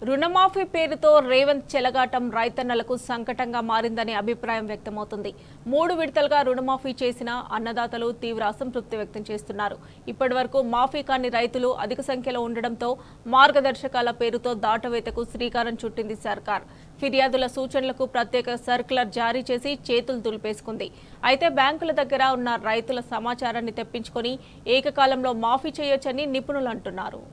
రుణమాఫీ పేరుతో రేవంత్ చెలగాటం రైతన్నలకు సంకటంగా మారిందని అభిప్రాయం వ్యక్తమవుతుంది. 3 విడతలుగా రుణమాఫీ చేసిన అన్నదాతలు తీవ్ర అసంతృప్తి వ్యక్తం చేస్తున్నారు. ఇప్పటివరకు మాఫీ కాని రైతులు అధిక సంఖ్యలో ఉండడంతో మార్గదర్శకాల పేరుతో దాటవేతకు శ్రీకారం చుట్టింది సర్కార్. ఫిర్యాదుల సూచనలకు ప్రత్యేక సర్క్యులర్ జారీ చేసి చేతులు దులిపేసుకుంది. అయితే బ్యాంకుల దగ్గర ఉన్న రైతుల సమాచారాన్ని తెప్పించుకొని ఏకకాలంలో మాఫీ చేయొచ్చని నిపుణులు అంటున్నారు.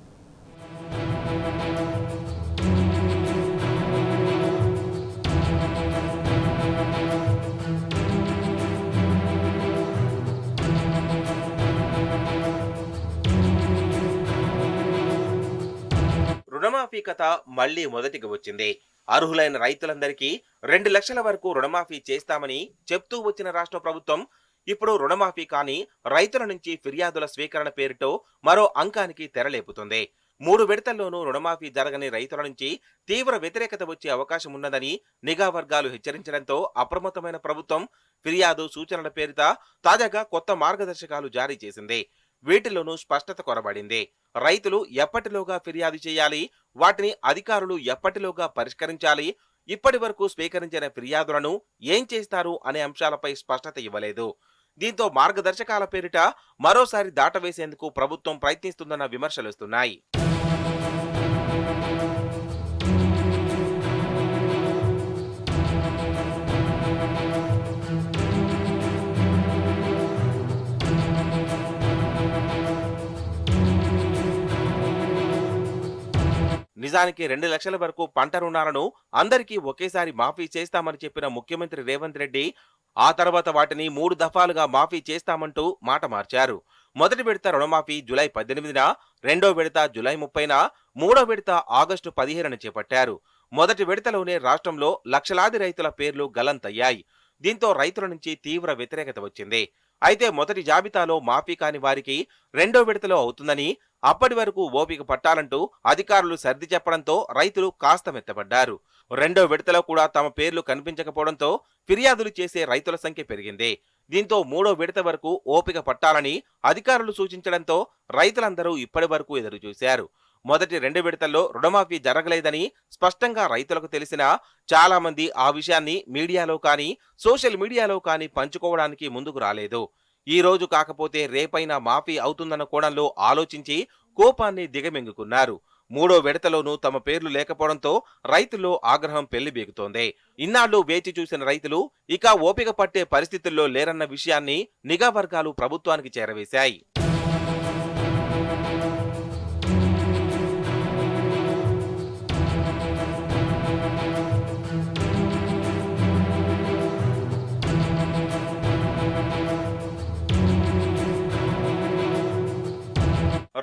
రుణమాఫీ కథ మళ్లీ మొదటికి వచ్చింది. అర్హులైన రైతులందరికీ 2 లక్షల వరకు రుణమాఫీ చేస్తామని చెప్తూ వచ్చిన రాష్ట్ర ప్రభుత్వం ఇప్పుడు రుణమాఫీ కాని రైతుల నుంచి ఫిర్యాదుల స్వీకరణ పేరుతో మరో అంకానికి తెరలేపుతుంది. 3 విడతల్లోనూ రుణమాఫీ జరగని రైతుల నుంచి తీవ్ర వ్యతిరేకత వచ్చే అవకాశం ఉన్నదని నిఘా వర్గాలు హెచ్చరించడంతో అప్రమత్తమైన ప్రభుత్వం ఫిర్యాదు సూచనల పేరిట తాజాగా కొత్త మార్గదర్శకాలు జారీ చేసింది. వీటిలోనూ స్పష్టత కొరబడింది. రైతులు ఎప్పటిలోగా ఫిర్యాదు చేయాలి, వాటిని అధికారులు ఎప్పటిలోగా పరిష్కరించాలి, ఇప్పటి వరకు స్వీకరించిన ఫిర్యాదులను ఏం చేస్తారు అనే అంశాలపై స్పష్టత ఇవ్వలేదు. దీంతో మార్గదర్శకాల పేరిట మరోసారి దాటవేసేందుకు ప్రభుత్వం ప్రయత్నిస్తుందన్న విమర్శలుస్తున్నాయి. నిజానికి 2 లక్షల వరకు పంట రుణాలను అందరికీ ఒకేసారి మాఫీ చేస్తామని చెప్పిన ముఖ్యమంత్రి రేవంత్ రెడ్డి ఆ తర్వాత వాటిని 3 దఫాలుగా మాఫీ చేస్తామంటూ మాట మార్చారు. మొదటి విడత రుణమాఫీ జూలై 18న, రెండో విడత జూలై 30న, మూడో విడత ఆగస్టు 15న చేపట్టారు. మొదటి విడతలోనే రాష్ట్రంలో లక్షలాది రైతుల పేర్లు గల్లంతయ్యాయి. దీంతో రైతుల నుంచి తీవ్ర వ్యతిరేకత వచ్చింది. అయితే మొదటి జాబితాలో మాఫీ కాని వారికి రెండో విడతలో అవుతుందని, అప్పటి వరకు ఓపిక పట్టాలంటూ అధికారులు సర్ది చెప్పడంతో రైతులు కాస్త మెత్తబడ్డారు. రెండో విడతలో కూడా తమ పేర్లు కనిపించకపోవడంతో ఫిర్యాదులు చేసే రైతుల సంఖ్య పెరిగింది. దీంతో మూడో విడత వరకు ఓపిక పట్టాలని అధికారులు సూచించడంతో రైతులందరూ ఇప్పటి వరకు ఎదురుచూశారు. మొదటి 2 విడతల్లో రుణమాఫీ జరగలేదని స్పష్టంగా రైతులకు తెలిసినా చాలా మంది ఆ విషయాన్ని మీడియాలో కానీ సోషల్ మీడియాలో కానీ పంచుకోవడానికి ముందుకు రాలేదు. ఈ రోజు కాకపోతే రేపైనా మాఫీ అవుతుందన్న కోణంలో ఆలోచించి కోపాన్ని దిగమింగుకున్నారు. మూడో విడతలోనూ తమ పేర్లు లేకపోవడంతో రైతుల్లో ఆగ్రహం పెళ్లిబీగుతోంది. ఇన్నాళ్లు వేచి చూసిన రైతులు ఇక ఓపిక పట్టే పరిస్థితుల్లో లేరన్న విషయాన్ని నిఘా వర్గాలు ప్రభుత్వానికి చేరవేశాయి.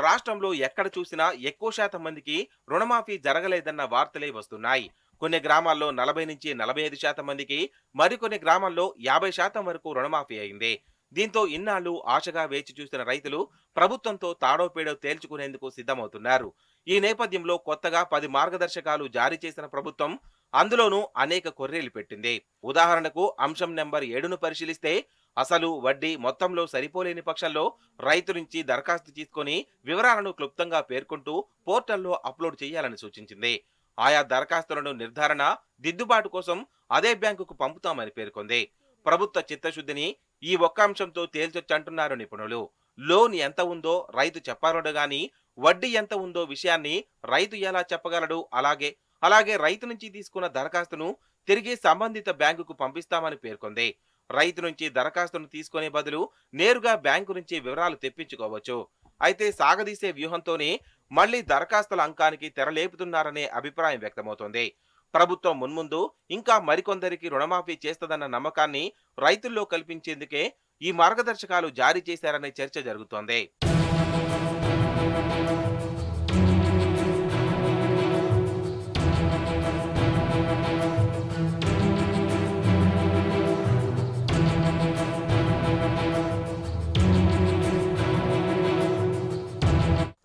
రాష్ట్రంలో ఎక్కడ చూసినా ఎక్కువ శాతం మందికి రుణమాఫీ జరగలేదన్న వార్తలే వస్తున్నాయి. కొన్ని గ్రామాల్లో 40 నుంచి 45% మందికి, మరికొన్ని గ్రామాల్లో 50% వరకు రుణమాఫీ అయింది. దీంతో ఇన్నాళ్లు ఆశగా వేచి చూసిన రైతులు ప్రభుత్వంతో తాడోపేడో తేల్చుకునేందుకు సిద్ధమవుతున్నారు. ఈ నేపథ్యంలో కొత్తగా 10 మార్గదర్శకాలు జారీ చేసిన ప్రభుత్వం అందులోనూ అనేక కొర్రీలు పెట్టింది. ఉదాహరణకు అంశం నెంబర్ 7ను పరిశీలిస్తే అసలు వడ్డీ మొత్తంలో సరిపోలేని పక్షంలో రైతు నుంచి దరఖాస్తు తీసుకొని వివరాలను క్లుప్తంగా పేర్కొంటూ పోర్టల్లో అప్లోడ్ చేయాలని సూచించింది. ఆయా దరఖాస్తులను నిర్ధారణ, దిద్దుబాటు కోసం అదే బ్యాంకుకు పంపుతామని పేర్కొంది. ప్రభుత్వ చిత్తశుద్ధిని ఈ ఒక్క అంశంతో తేల్చొచ్చంటున్నారు నిపుణులు. లోన్ ఎంత ఉందో రైతు చెప్పగలడు గాని వడ్డీ ఎంత ఉందో విషయాన్ని రైతు ఎలా చెప్పగలడు? అలాగే రైతు నుంచి తీసుకున్న దరఖాస్తును తిరిగి సంబంధిత బ్యాంకుకు పంపిస్తామని పేర్కొంది. రైతు నుంచి దరఖాస్తును తీసుకునే బదులు నేరుగా బ్యాంకు నుంచి వివరాలు తెప్పించుకోవచ్చు. అయితే సాగదీసే వ్యూహంతోనే మళ్లీ దరఖాస్తుల అంకానికి తెరలేపుతున్నారనే అభిప్రాయం వ్యక్తమవుతోంది. ప్రభుత్వం మున్ముందు ఇంకా మరికొందరికి రుణమాఫీ చేస్తదన్న నమ్మకాన్ని రైతుల్లో కల్పించేందుకే ఈ మార్గదర్శకాలు జారీ చేశారనే చర్చ జరుగుతోంది.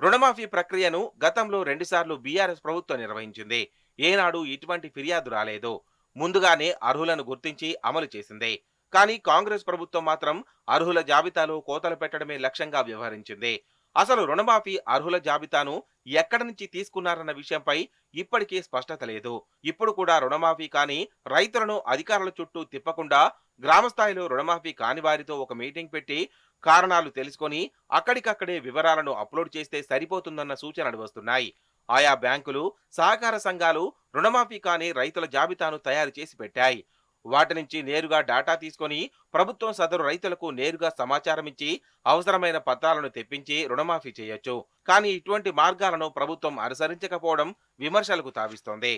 రుణమాఫీ ప్రక్రియను గతంలో 2 సార్లు బీఆర్ఎస్ ప్రభుత్వం నిర్వహించింది. ఏనాడు ఇటువంటి ఫిర్యాదు రాలేదు. ముందుగానే అర్హులను గుర్తించి అమలు చేసింది. కానీ కాంగ్రెస్ ప్రభుత్వం మాత్రం అర్హుల జాబితాలో కోతలు పెట్టడమే లక్ష్యంగా వ్యవహరించింది. అసలు రుణమాఫీ అర్హుల జాబితాను ఎక్కడి నుంచి తీసుకున్నారన్న విషయంపై ఇప్పటికీ స్పష్టత లేదు. ఇప్పుడు కూడా రుణమాఫీ కాని రైతులను అధికారుల చుట్టూ తిప్పకుండా గ్రామ స్థాయిలో రుణమాఫీ కాని వారితో ఒక మీటింగ్ పెట్టి కారణాలు తెలుసుకొని అక్కడికక్కడే వివరాలను అప్లోడ్ చేస్తే సరిపోతుందన్న సూచనలు వస్తున్నాయి. ఆయా బ్యాంకులు, సహకార సంఘాలు రుణమాఫీ కాని రైతుల జాబితాను తయారు చేసి పెట్టాయి. వాటి నుంచి నేరుగా డేటా తీసుకొని ప్రభుత్వం సదరు రైతులకు నేరుగా సమాచారం ఇచ్చి అవసరమైన పత్రాలను తెప్పించి రుణమాఫీ చేయొచ్చు. కానీ ఇటువంటి మార్గాలను ప్రభుత్వం అనుసరించకపోవడం విమర్శలకు తావిస్తోంది.